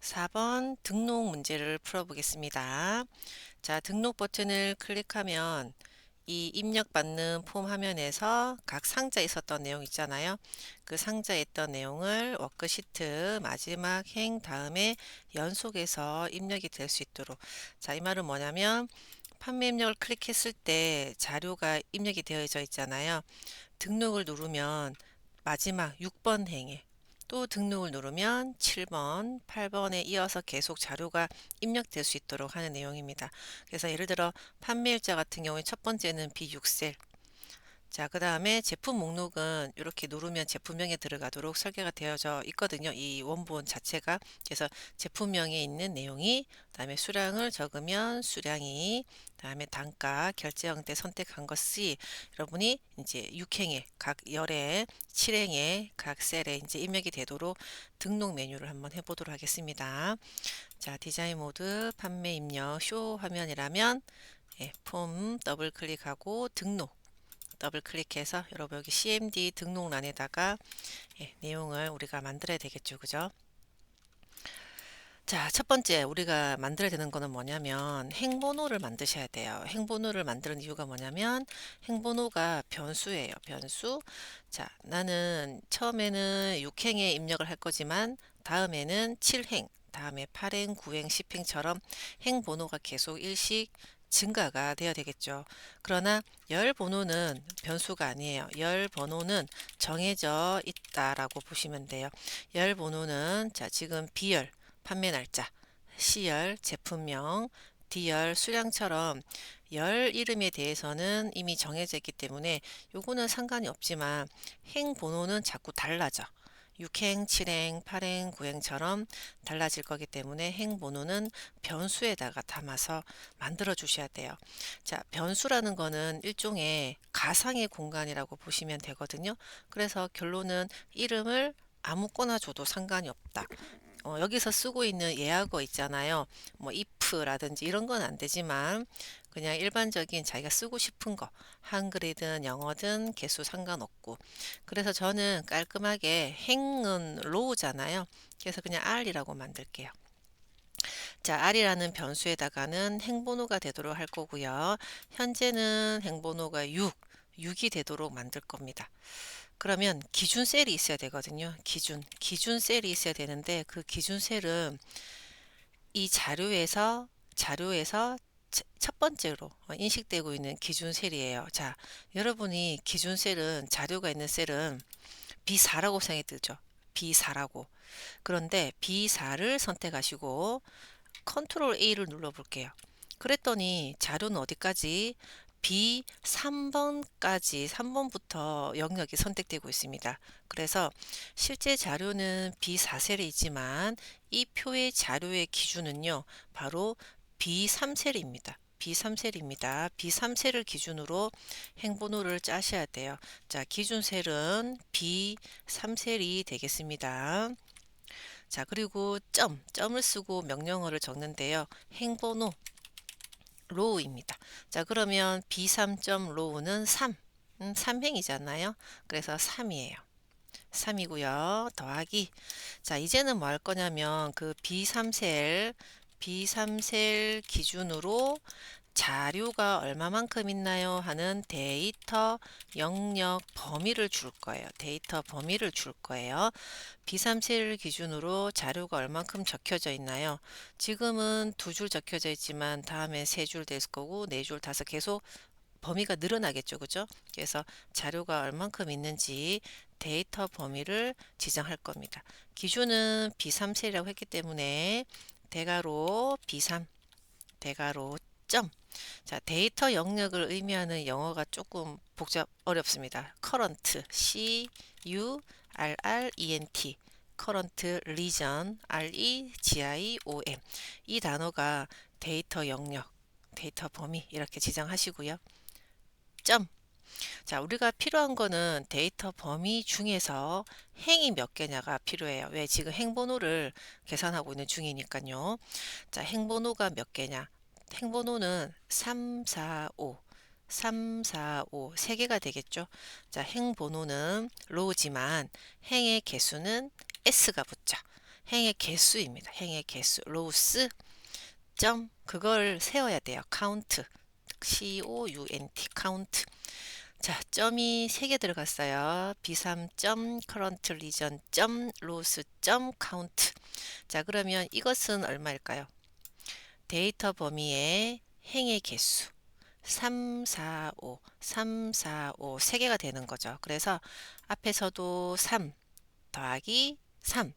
4번 등록 문제를 풀어보겠습니다. 자, 등록 버튼을 클릭하면 이 입력받는 폼 화면에서 각 상자에 있었던 내용 있잖아요. 그 상자에 있던 내용을 워크시트 마지막 행 다음에 연속해서 입력이 될 수 있도록. 자, 이 말은 뭐냐면 판매 입력을 클릭했을 때 자료가 입력이 되어져 있잖아요. 등록을 누르면 마지막 6번 행에 또 등록을 누르면 7번, 8번에 이어서 계속 자료가 입력될 수 있도록 하는 내용입니다. 그래서 예를 들어 판매일자 같은 경우에 첫 번째는 B6셀, 자, 그 다음에 제품 목록은 이렇게 누르면 제품명에 들어가도록 설계가 되어져 있거든요. 이 원본 자체가. 그래서 제품명에 있는 내용이, 그다음에 수량을 적으면 수량이, 그다음에 단가, 결제 형태 선택한 것이 여러분이 이제 6행에 각 열에 7행에 각 셀에 이제 입력이 되도록 등록 메뉴를 한번 해보도록 하겠습니다. 자, 디자인 모드, 판매 입력, 쇼 화면이라면 폼 더블 클릭하고 등록 더블 클릭해서 여러분 여기 CMD 등록란에다가 내용을 우리가 만들어야 되겠죠. 그죠? 자, 첫 번째 우리가 만들어야 되는 거는 뭐냐면 행번호를 만드셔야 돼요. 행번호를 만드는 이유가 뭐냐면 행번호가 변수예요. 변수. 자, 나는 처음에는 6행에 입력을 할 거지만 다음에는 7행, 다음에 8행, 9행, 10행처럼 행번호가 계속 일씩 증가가 되어야 되겠죠. 그러나 열 번호는 변수가 아니에요. 열 번호는 정해져 있다라고 보시면 돼요. 열 번호는 자, 지금 B열 판매 날짜, C열 제품명, D열 수량처럼 열 이름에 대해서는 이미 정해져 있기 때문에 요거는 상관이 없지만 행 번호는 자꾸 달라져. 6행, 7행, 8행, 9행처럼 달라질 거기 때문에 행 번호는 변수에다가 담아서 만들어 주셔야 돼요. 자, 변수라는 거는 일종의 가상의 공간이라고 보시면 되거든요. 그래서 결론은 이름을 아무거나 줘도 상관이 없다. 여기서 쓰고 있는 예약어 있잖아요. 뭐 if라든지 이런 건 안 되지만 그냥 일반적인 자기가 쓰고 싶은 거 한글이든 영어든 개수 상관없고 그래서 저는 깔끔하게 행은 로우잖아요. 그래서 그냥 r이라고 만들게요. 자, r이라는 변수에다가는 행번호가 되도록 할 거고요. 현재는 행번호가 6이 되도록 만들 겁니다. 그러면 기준 셀이 있어야 되거든요. 기준 셀이 있어야 되는데 그 기준 셀은 이 자료에서 첫 번째로 인식되고 있는 기준 셀이에요. 자, 여러분이 기준 셀은 자료가 있는 셀은 B4라고 생각이 들죠. B4라고. 그런데 B4를 선택하시고 컨트롤 A를 눌러 볼게요. 그랬더니 자료는 어디까지? B3번까지 3번부터 영역이 선택되고 있습니다. 그래서 실제 자료는 B4셀에 있지만 이 표의 자료의 기준은요. 바로 B3셀입니다. B3셀입니다. B3셀을 기준으로 행번호를 짜셔야 돼요. 자, 기준셀은 B3셀이 되겠습니다. 자, 그리고 점을 쓰고 명령어를 적는데요. 행번호 row입니다. 자, 그러면 B3.row는 3. 3행이잖아요. 그래서 3이에요. 3이고요. 더하기. 자, 이제는 뭐 할 거냐면 그 B3셀 기준으로 자료가 얼마만큼 있나요? 하는 데이터 영역 범위를 줄 거예요. 데이터 범위를 줄 거예요. B3셀 기준으로 자료가 얼만큼 적혀져 있나요? 지금은 두 줄 적혀져 있지만 다음에 세 줄 될 거고 네 줄, 다섯 계속 범위가 늘어나겠죠. 그죠? 그래서 자료가 얼만큼 있는지 데이터 범위를 지정할 겁니다. 기준은 B3셀이라고 했기 때문에 대괄호 B3 대괄호 점. 자, 데이터 영역을 의미하는 영어가 조금 어렵습니다. current, C-U-R-R-E-N-T, current region, R-E-G-I-O-M. 이 단어가 데이터 영역, 데이터 범위 이렇게 지정하시고요. 점. 자, 우리가 필요한 거는 데이터 범위 중에서 행이 몇 개냐가 필요해요. 왜? 지금 행번호를 계산하고 있는 중이니까요. 자, 행번호가 몇 개냐? 행번호는 3, 4, 5. 3, 4, 5. 3개가 되겠죠. 자, 행번호는 로우지만 행의 개수는 S가 붙죠. 행의 개수입니다. 행의 개수. 로스 점 그걸 세워야 돼요. 카운트. count 카운트. 자, 점이 3개 들어갔어요. B3 점 current region 점 loss 점 count. 자, 그러면 이것은 얼마일까요? 데이터 범위의 행의 개수 3, 4, 5, 3, 4, 5 3개가 되는 거죠. 그래서 앞에서도 3 더하기 3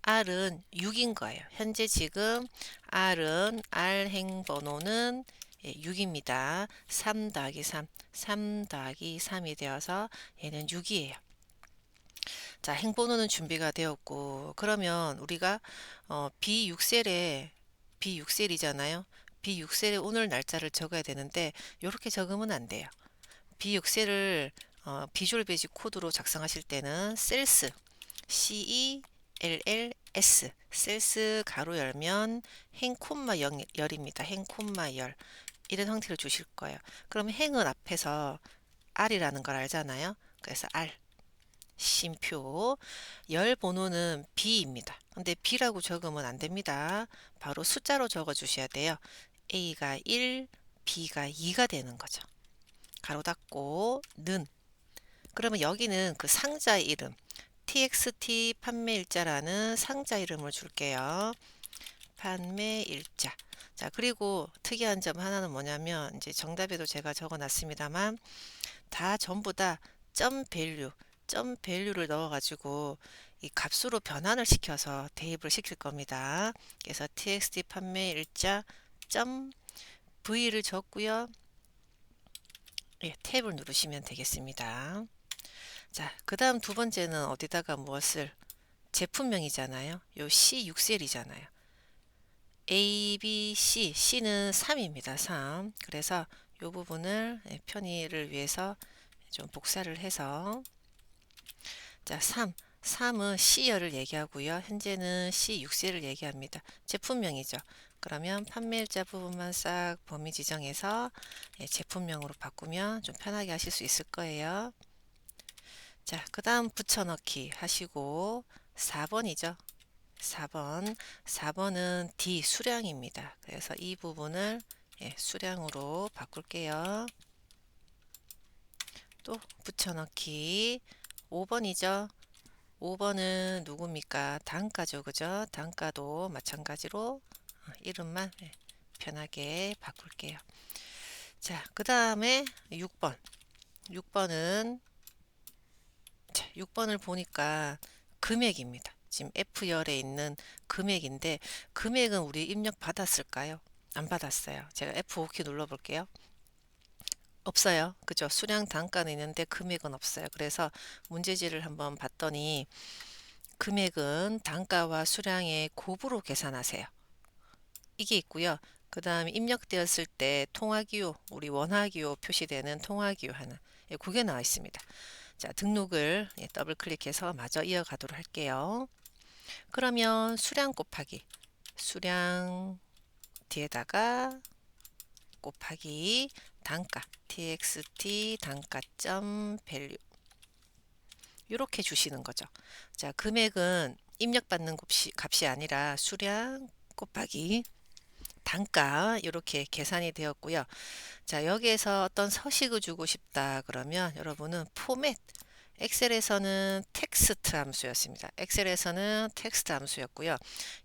R은 6인 거예요. 현재 지금 R 행번호는 6입니다. 3 더하기 3, 3 더하기 3이 되어서 얘는 6이에요. 자, 행번호는 준비가 되었고, 그러면 우리가 B6셀이잖아요. B6셀에 오늘 날짜를 적어야 되는데 이렇게 적으면 안 돼요. B6셀을 비주얼 베이직 코드로 작성하실 때는 셀스 CELLS 셀스 가로 열면 행 콤마 열입니다. 행 콤마 열 이런 형태로 주실 거예요. 그럼 행은 앞에서 R이라는 걸 알잖아요. 그래서 R 쉼표 열 번호는 B입니다. 근데 B라고 적으면 안 됩니다. 바로 숫자로 적어 주셔야 돼요. A가 1, B가 2가 되는 거죠. 가로 닫고 는 그러면 여기는 그 상자 이름 TXT 판매일자라는 상자 이름을 줄게요. 판매일자. 자, 그리고 특이한 점 하나는 뭐냐면 이제 정답에도 제가 적어 놨습니다만 다 전부 다 점 밸류를 넣어 가지고 이 값으로 변환을 시켜서 대입을 시킬 겁니다. 그래서 txt 판매일자 점 v를 적고요. 예, 탭을 누르시면 되겠습니다. 자, 그 다음 두 번째는 어디다가 무엇을 제품명이잖아요. 요 C6셀이잖아요. A, B, C, C는 3입니다. 3. 그래서 이 부분을 편의를 위해서 좀 복사를 해서 자, 3은 C열을 얘기하고요. 현재는 C6셀을 얘기합니다. 제품명이죠. 그러면 판매일자 부분만 싹 범위 지정해서 제품명으로 바꾸면 좀 편하게 하실 수 있을 거예요. 자, 그 다음 붙여넣기 하시고 4번이죠. 4번은 D 수량입니다. 그래서 이 부분을 수량으로 바꿀게요. 또 붙여넣기 5번이죠. 5번은 누굽니까? 단가죠. 그죠? 단가도 마찬가지로 이름만 편하게 바꿀게요. 자, 그 다음에 6번. 6번을 보니까 금액입니다. 지금 F열에 있는 금액인데 금액은 우리 입력 받았을까요? 안 받았어요. 제가 F5키 눌러볼게요. 없어요. 그죠? 수량 단가는 있는데 금액은 없어요. 그래서 문제지를 한번 봤더니 금액은 단가와 수량의 곱으로 계산하세요. 이게 있고요. 그 다음에 입력되었을 때 통화기호, 우리 원화기호 표시되는 통화기호 하나. 그게 나와 있습니다. 자, 등록을 더블 클릭해서 마저 이어가도록 할게요. 그러면 수량 곱하기 수량 뒤에다가 곱하기 단가 txt 단가점 밸류 이렇게 주시는 거죠. 자, 금액은 입력받는 값이 아니라 수량 곱하기 단가 이렇게 계산이 되었고요. 자, 여기에서 어떤 서식을 주고 싶다 그러면 여러분은 포맷 엑셀에서는 텍스트 함수였습니다. 엑셀에서는 텍스트 함수였고요.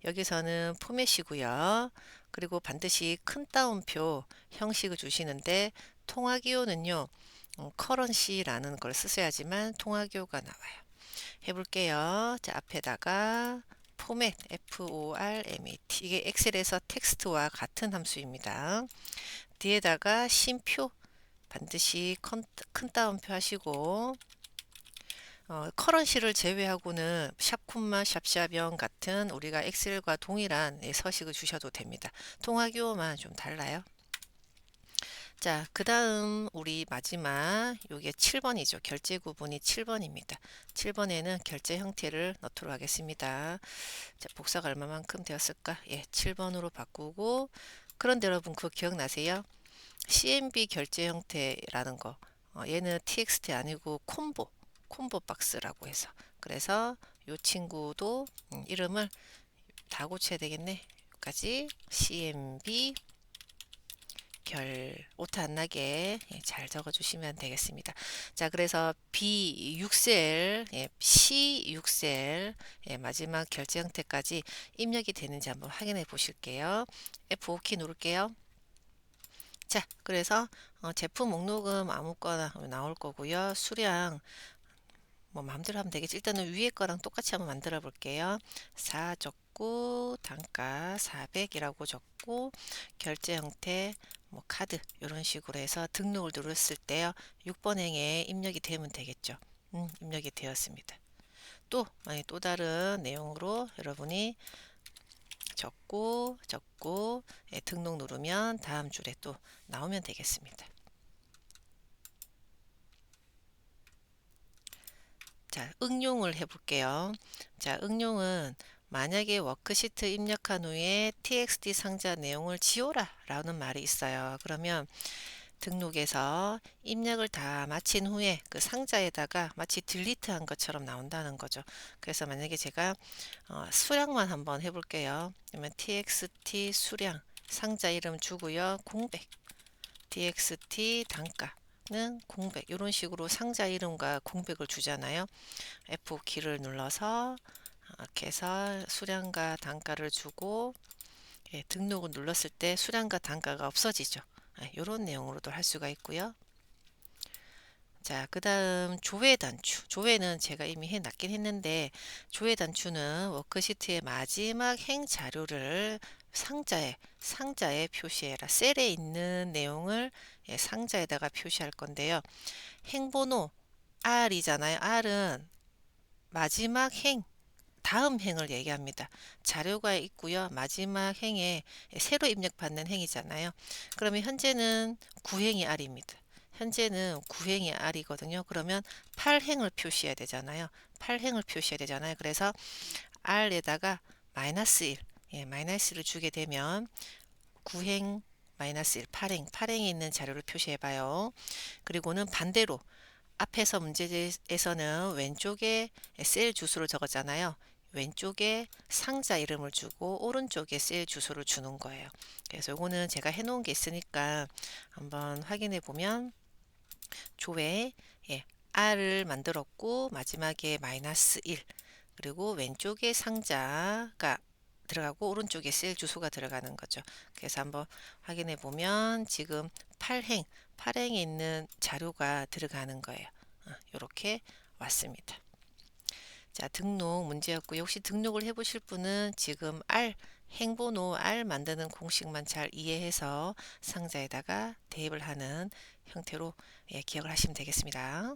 여기서는 포맷이고요. 그리고 반드시 큰 따옴표 형식을 주시는데 통화기호는요. 커런시라는 걸 쓰셔야지만 통화기호가 나와요. 해볼게요. 자, 앞에다가 포맷 format 이게 엑셀에서 텍스트와 같은 함수입니다. 뒤에다가 쉼표 반드시 큰 따옴표 하시고 커런시를 제외하고는 샵콤마 샵샵0 같은 우리가 엑셀과 동일한 서식을 주셔도 됩니다. 통화기호만 좀 달라요. 자, 그 다음 우리 마지막 요게 7번이죠. 결제 구분이 7번입니다. 7번에는 결제 형태를 넣도록 하겠습니다. 자, 복사가 얼마만큼 되었을까? 예, 7번으로 바꾸고 그런데 여러분 그거 기억나세요? CMB 결제 형태라는 거 얘는 TXT 아니고 콤보 박스라고 해서 그래서 이 친구도 이름을 다 고쳐야 되겠네. 여기까지 CMB 결 오타 안 나게 잘 적어 주시면 되겠습니다. 자, 그래서 B6셀, C6셀 마지막 결제 형태까지 입력이 되는지 한번 확인해 보실게요. F5키 누를게요. 자, 그래서 제품 목록은 아무거나 나올 거고요. 수량 뭐 마음대로 하면 되겠지. 일단은 위에 거랑 똑같이 한번 만들어 볼게요. 4 적고 단가 400이라고 적고 결제 형태 뭐 카드 이런 식으로 해서 등록을 누르셨을 때요. 6번 행에 입력이 되면 되겠죠. 입력이 되었습니다. 또 만약 또 다른 내용으로 여러분이 적고 등록 누르면 다음 줄에 또 나오면 되겠습니다. 자, 응용을 해볼게요. 자, 응용은 만약에 워크시트 입력한 후에 txt 상자 내용을 지워라 라는 말이 있어요. 그러면 등록에서 입력을 다 마친 후에 그 상자에다가 마치 딜리트 한 것처럼 나온다는 거죠. 그래서 만약에 제가 수량만 한번 해볼게요. 그러면 txt 수량 상자 이름 주고요. 공백 txt 단가는 공백 이런 식으로 상자 이름과 공백을 주잖아요. F5키를 눌러서 이렇게 해서 수량과 단가를 주고 등록을 눌렀을 때 수량과 단가가 없어지죠. 이런 내용으로도 할 수가 있고요. 자, 그 다음 조회 단추. 조회는 제가 이미 해놨긴 했는데 조회 단추는 워크시트의 마지막 행 자료를 상자에 표시해라. 셀에 있는 내용을 상자에다가 표시할 건데요. 행번호 R이잖아요. R은 마지막 행 다음 행을 얘기합니다. 자료가 있고요. 마지막 행에 새로 입력받는 행이잖아요. 그러면 현재는 9행이 R입니다. 현재는 9행이 R이거든요. 그러면 8행을 표시해야 되잖아요. 8행을 표시해야 되잖아요. 그래서 R에다가 마이너스 1, 마이너스를 주게 되면 9행 마이너스 1, 8행이 있는 자료를 표시해 봐요. 그리고는 반대로 앞에서 문제에서는 왼쪽에 셀 주소를 적었잖아요. 왼쪽에 상자 이름을 주고 오른쪽에 셀 주소를 주는 거예요. 그래서 이거는 제가 해놓은 게 있으니까 한번 확인해 보면 조회 R을 만들었고 마지막에 마이너스 1 그리고 왼쪽에 상자가 들어가고 오른쪽에 셀 주소가 들어가는 거죠. 그래서 한번 확인해 보면 지금 8행에 있는 자료가 들어가는 거예요. 이렇게 왔습니다. 자, 등록 문제였고요. 혹시 등록을 해보실 분은 지금 행번호 R 만드는 공식만 잘 이해해서 상자에다가 대입을 하는 형태로 기억을 하시면 되겠습니다.